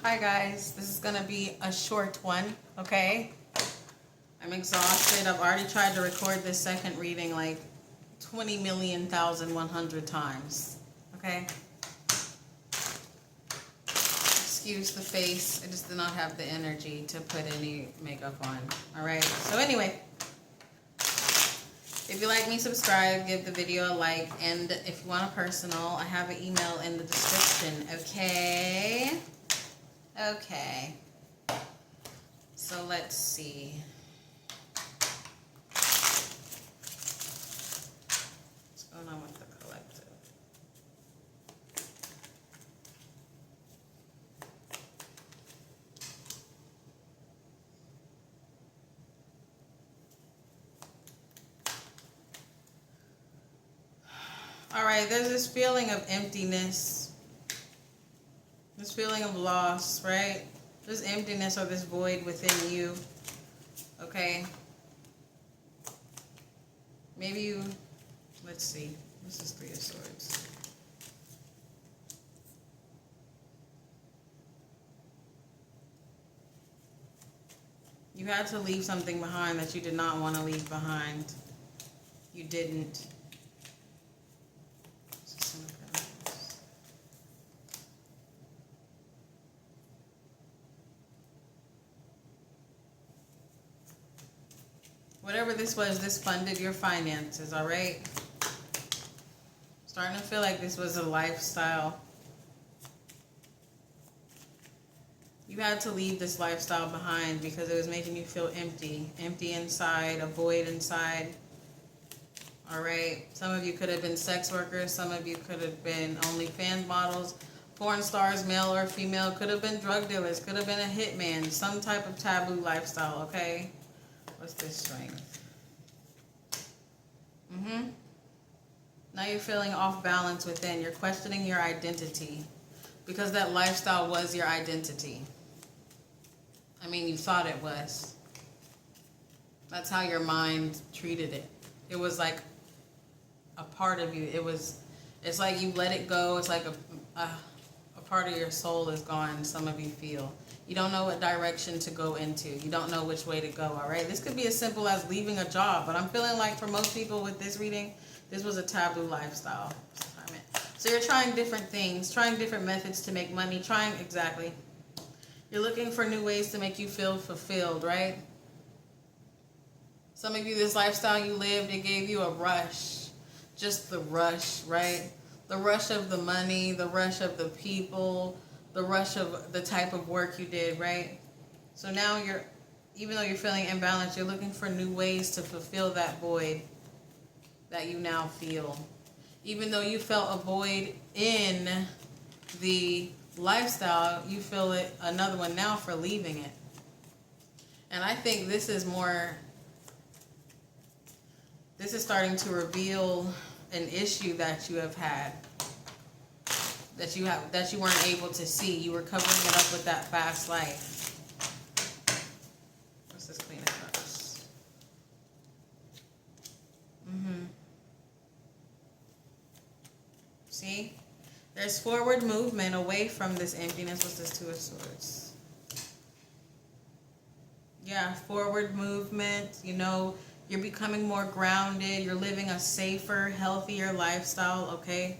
Hi guys, this is gonna be a short one, okay? I'm exhausted. I've already tried to record this second reading like 20,000,100 times, okay? Excuse the face, I just did not have the energy to put any makeup on, alright? So anyway, if you like me, subscribe, give the video a like, and if you want a personal, I have an email in the description, okay? Okay, so let's see. What's going on with the collective? All right, there's this feeling of emptiness. This feeling of loss, right? This emptiness or this void within you, okay? Maybe you, let's see, this is Three of Swords. You had to leave something behind that you did not want to leave behind. You didn't. Whatever this was, this funded your finances, all right? Starting to feel like this was a lifestyle. You had to leave this lifestyle behind because it was making you feel empty. Empty inside, a void inside. All right? Some of you could have been sex workers. Some of you could have been OnlyFans models, porn stars, male or female. Could have been drug dealers. Could have been a hitman. Some type of taboo lifestyle, okay? What's this strength? Now you're feeling off balance within. You're questioning your identity because that lifestyle was your identity. I mean, you thought it was. That's how your mind treated it. It was like a part of you. It's like you let it go. It's like a part of your soul is gone, some of you feel. You don't know what direction to go into. You don't know which way to go, all right? This could be as simple as leaving a job, but I'm feeling like for most people with this reading, this was a taboo lifestyle. So you're trying different things, trying different methods to make money, exactly. You're looking for new ways to make you feel fulfilled, right? Some of you, this lifestyle you lived, it gave you a rush. Just the rush, right? The rush of the money, the rush of the people, the rush of the type of work you did, right? So now even though you're feeling imbalanced, you're looking for new ways to fulfill that void that you now feel. Even though you felt a void in the lifestyle, you feel it another one now for leaving it. And I think this is starting to reveal an issue that you have had. That you weren't able to see. You were covering it up with that fast life. What's this Queen of Cups? See? There's forward movement away from this emptiness. What's this Two of Swords? Yeah, forward movement. You know, you're becoming more grounded. You're living a safer, healthier lifestyle, okay?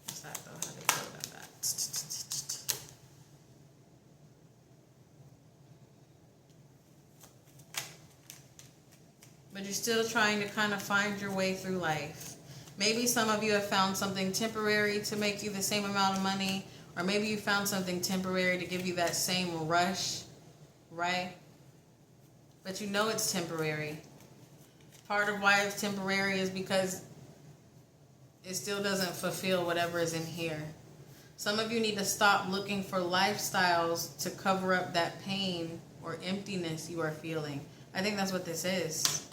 What's that though? How do you feel about that? But you're still trying to kind of find your way through life. Maybe some of you have found something temporary to make you the same amount of money, or maybe you found something temporary to give you that same rush, right? But you know it's temporary. Part of why it's temporary is because it still doesn't fulfill whatever is in here. Some of you need to stop looking for lifestyles to cover up that pain or emptiness you are feeling. I think that's what this is.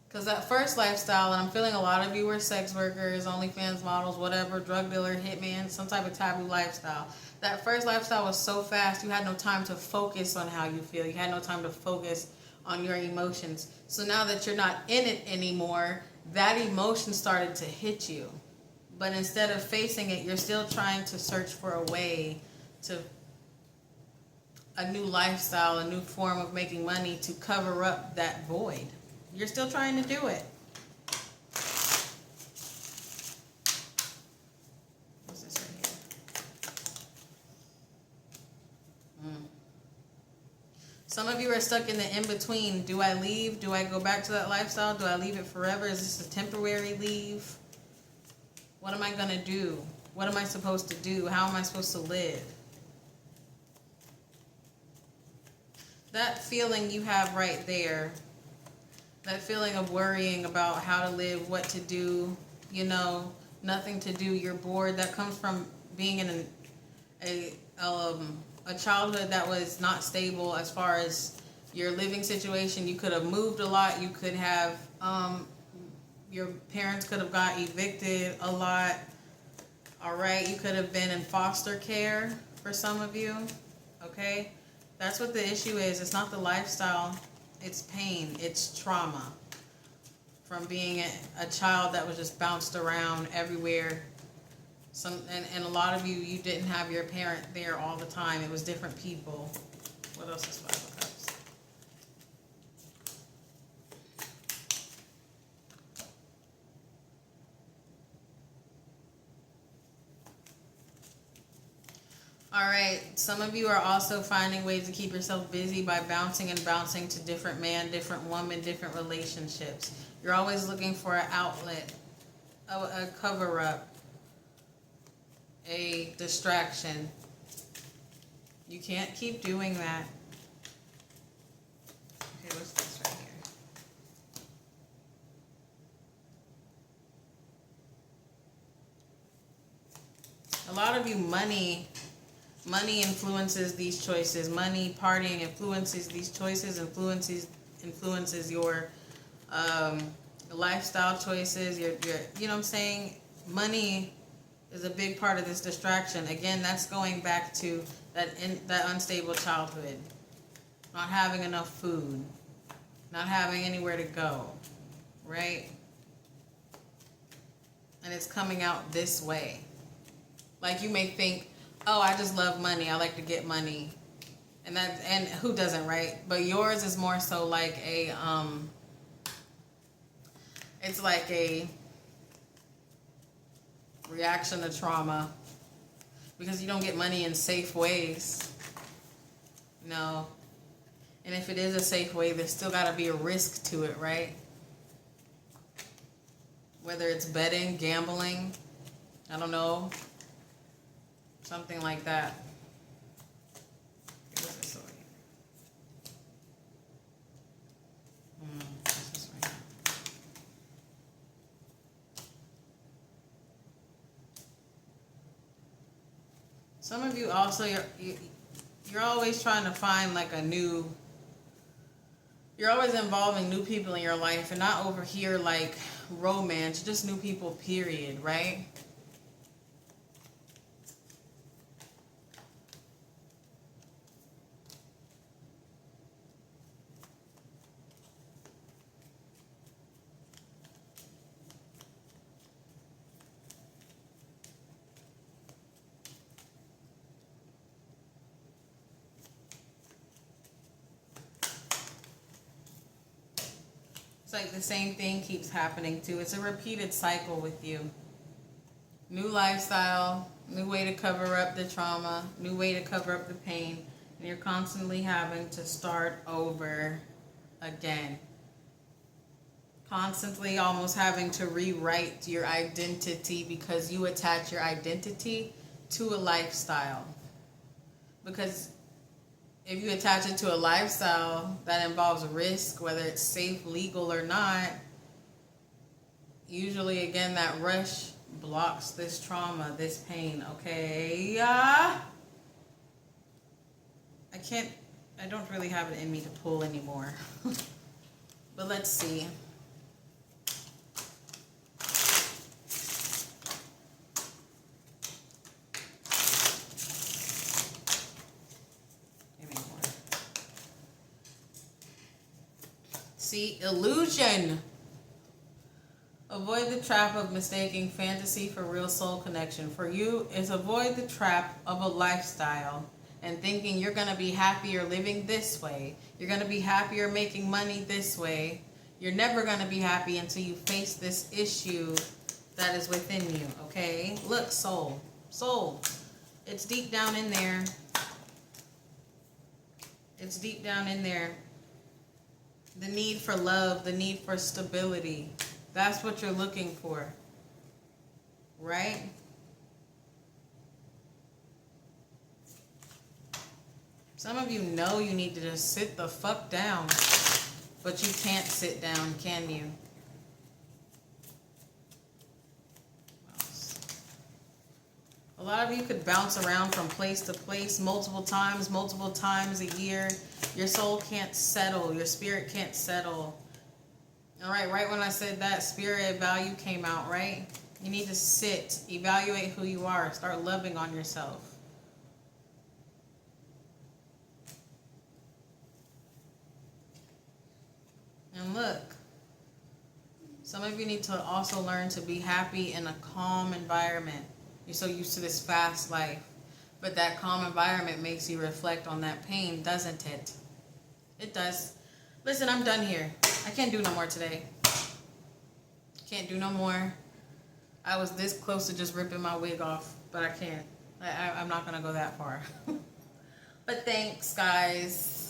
Because that first lifestyle, and I'm feeling a lot of you were sex workers, OnlyFans models, whatever, drug dealer, hitman, some type of taboo lifestyle. That first lifestyle was so fast, you had no time to focus on how you feel. You had no time to focus on your emotions. So now that you're not in it anymore, that emotion started to hit you. But instead of facing it, you're still trying to search for a way to a new lifestyle, a new form of making money to cover up that void. You're still trying to do it. What's this right here? Some of you are stuck in the in-between. Do I leave? Do I go back to that lifestyle? Do I leave it forever? Is this a temporary leave? What am I going to do? What am I supposed to do? How am I supposed to live? That feeling you have right there, that feeling of worrying about how to live, what to do, you know, nothing to do, you're bored, that comes from being in a childhood that was not stable as far as your living situation. You could have moved a lot. You could have, your parents could have got evicted a lot. All right, you could have been in foster care for some of you, okay? That's what the issue is. It's not the lifestyle, it's pain, it's trauma from being a child that was just bounced around everywhere. And a lot of you didn't have your parent there all the time. It was different people. What else is Five of Cups? All right, some of you are also finding ways to keep yourself busy by bouncing and bouncing to different man, different woman, different relationships. You're always looking for an outlet, a cover-up, a distraction. You can't keep doing that. Okay, what's this right here? A lot of you, money influences these choices. Money, partying influences these choices, influences your lifestyle choices, your you know what I'm saying? Money is a big part of this distraction. Again, that's going back to that unstable childhood. Not having enough food, not having anywhere to go, right? And it's coming out this way. Like you may think, oh, I just love money. I like to get money. And who doesn't, right? But yours is more so like it's like a reaction to trauma because you don't get money in safe ways. No. And if it is a safe way, there's still got to be a risk to it, right? Whether it's betting, gambling, I don't know. Something like that. What's this over here? What's this right here? Some of you also, you're always trying to find like you're always involving new people in your life, and not over here like romance, just new people, period, right? Like the same thing keeps happening too. It's a repeated cycle with you. New lifestyle, new way to cover up the trauma, new way to cover up the pain, and you're constantly having to start over again. Constantly almost having to rewrite your identity because you attach your identity to a lifestyle. Because if you attach it to a lifestyle that involves risk, whether it's safe, legal, or not, usually, again, that rush blocks this trauma, this pain, okay? I don't really have it in me to pull anymore. But let's see. See, illusion. Avoid the trap of mistaking fantasy for real soul connection. For you, it's avoid the trap of a lifestyle and thinking you're going to be happier living this way. You're going to be happier making money this way. You're never going to be happy until you face this issue that is within you, okay? Look, soul. Soul. It's deep down in there. It's deep down in there. The need for love, the need for stability. That's what you're looking for, right? Some of you know you need to just sit the fuck down, but you can't sit down, can you? A lot of you could bounce around from place to place multiple times a year. Your soul can't settle. Your spirit can't settle. All right, right when I said that, spirit value came out, right? You need to sit, evaluate who you are, start loving on yourself. And look, some of you need to also learn to be happy in a calm environment. You're so used to this fast life, but that calm environment makes you reflect on that pain, doesn't it? It does. Listen, I'm done here. I can't do no more today. Can't do no more. I was this close to just ripping my wig off, but I can't. I'm not going to go that far. But thanks, guys.